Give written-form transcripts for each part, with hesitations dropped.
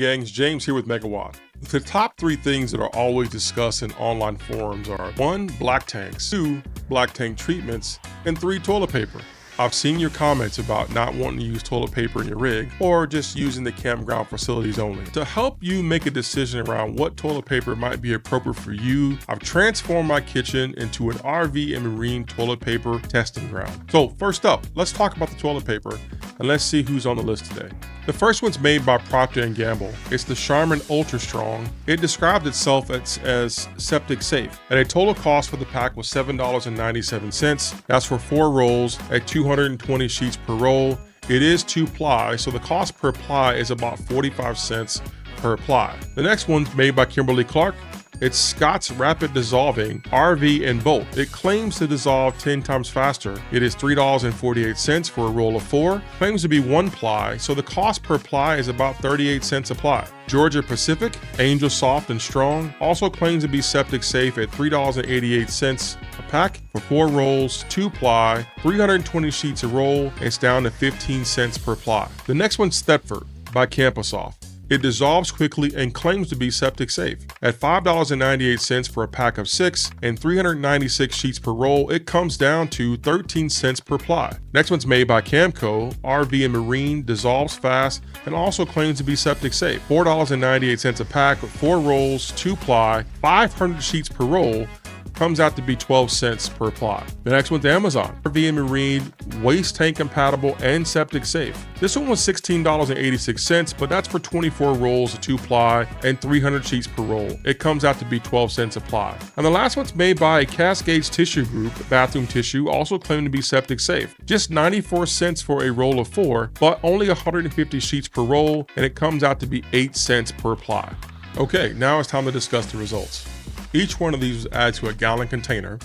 gang, it's James here with Megawatt. The top 3 things that are always discussed in online forums are 1. Black tanks, 2. Black tank treatments, and 3. Toilet paper. I've seen your comments about not wanting to use toilet paper in your rig or just using the campground facilities only. To help you make a decision around what toilet paper might be appropriate for you, I've transformed my kitchen into an RV and marine toilet paper testing ground. So first up, let's talk about the toilet paper and let's see who's on the list today. The first one's made by Procter & Gamble. It's the Charmin Ultra Strong. It described itself as septic safe, and a total cost for the pack was $7.97. That's for 4 rolls at 220 sheets per roll. It is 2-ply, so the cost per ply is about 45 cents per ply. The next one's made by Kimberly-Clark. It's Scott's Rapid Dissolving RV and Bolt. It claims to dissolve 10 times faster. It is $3.48 for a roll of 4. Claims to be 1-ply, so the cost per ply is about 38 cents a ply. Georgia Pacific Angel Soft and Strong also claims to be septic safe at $3.88 a pack for 4 rolls, 2-ply, 320 sheets a roll. It's down to 15 cents per ply. The next one's Thetford by Camposoft. It dissolves quickly and claims to be septic safe. At $5.98 for a pack of 6 and 396 sheets per roll, it comes down to 13 cents per ply. Next one's made by Camco, RV and Marine, dissolves fast, and also claims to be septic safe. $4.98 a pack with 4 rolls, 2-ply, 500 sheets per roll, comes out to be 12 cents per ply. The next one's Amazon, RV and Marine, waste tank compatible and septic safe. This one was $16.86, but that's for 24 rolls, a 2-ply, and 300 sheets per roll. It comes out to be 12 cents a ply. And the last one's made by Cascades Tissue Group, bathroom tissue, also claimed to be septic safe. Just 94 cents for a roll of 4, but only 150 sheets per roll, and it comes out to be 8 cents per ply. Okay, now it's time to discuss the results. Each one of these was added to a gallon container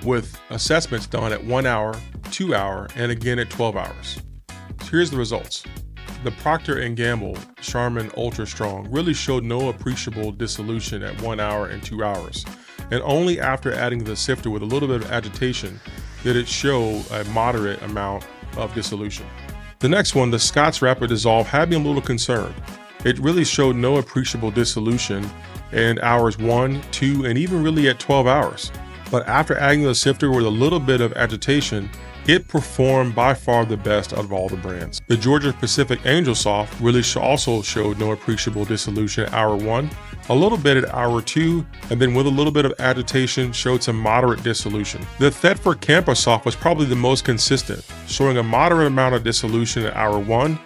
with assessments done at 1 hour, 2 hour, and again at 12 hours. So here's the results. The Procter & Gamble Charmin Ultra Strong really showed no appreciable dissolution at 1 hour and 2 hours. And only after adding the sifter with a little bit of agitation did it show a moderate amount of dissolution. The next one, the Scott's Rapid Dissolve, had me a little concerned. It really showed no appreciable dissolution in hours 1, 2, and even really at 12 hours. But after adding the sifter with a little bit of agitation, it performed by far the best out of all the brands. The Georgia Pacific Angel Soft really also showed no appreciable dissolution at hour 1, a little bit at hour 2, and then with a little bit of agitation showed some moderate dissolution. The Thetford Camposoft was probably the most consistent, showing a moderate amount of dissolution at hour 1,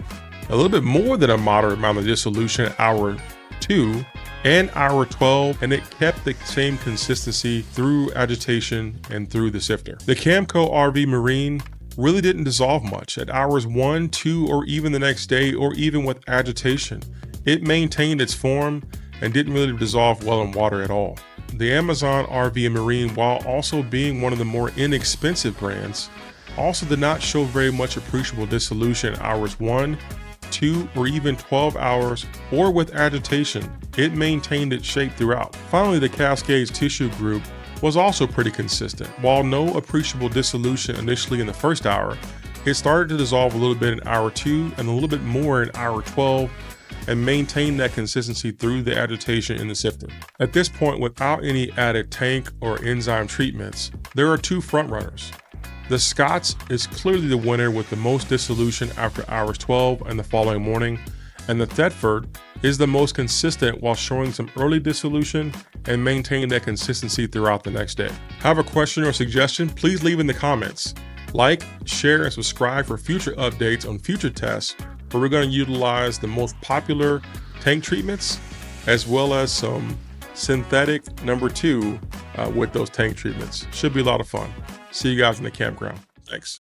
a little bit more than a moderate amount of dissolution at hour 2, and hour 12, and it kept the same consistency through agitation and through the sifter. The Camco RV Marine really didn't dissolve much at hours 1, 2, or even the next day, or even with agitation. It maintained its form and didn't really dissolve well in water at all. The Amazon RV and Marine, while also being one of the more inexpensive brands, also did not show very much appreciable dissolution at hours 1, 2, or even 12 hours, or with agitation. It maintained its shape throughout. Finally, the Cascades Tissue Group was also pretty consistent. While no appreciable dissolution initially in the first hour, it started to dissolve a little bit in hour 2 and a little bit more in hour 12, and maintained that consistency through the agitation in the sifter. At this point, without any added tank or enzyme treatments, there are 2 frontrunners. The Scott's is clearly the winner with the most dissolution after hours 12 and the following morning, and the Thetford is the most consistent while showing some early dissolution and maintaining that consistency throughout the next day. Have a question or suggestion? Please leave in the comments. Like, share, and subscribe for future updates on future tests where we're going to utilize the most popular tank treatments as well as some synthetic number 2 with those tank treatments. Should be a lot of fun. See you guys in the campground. Thanks.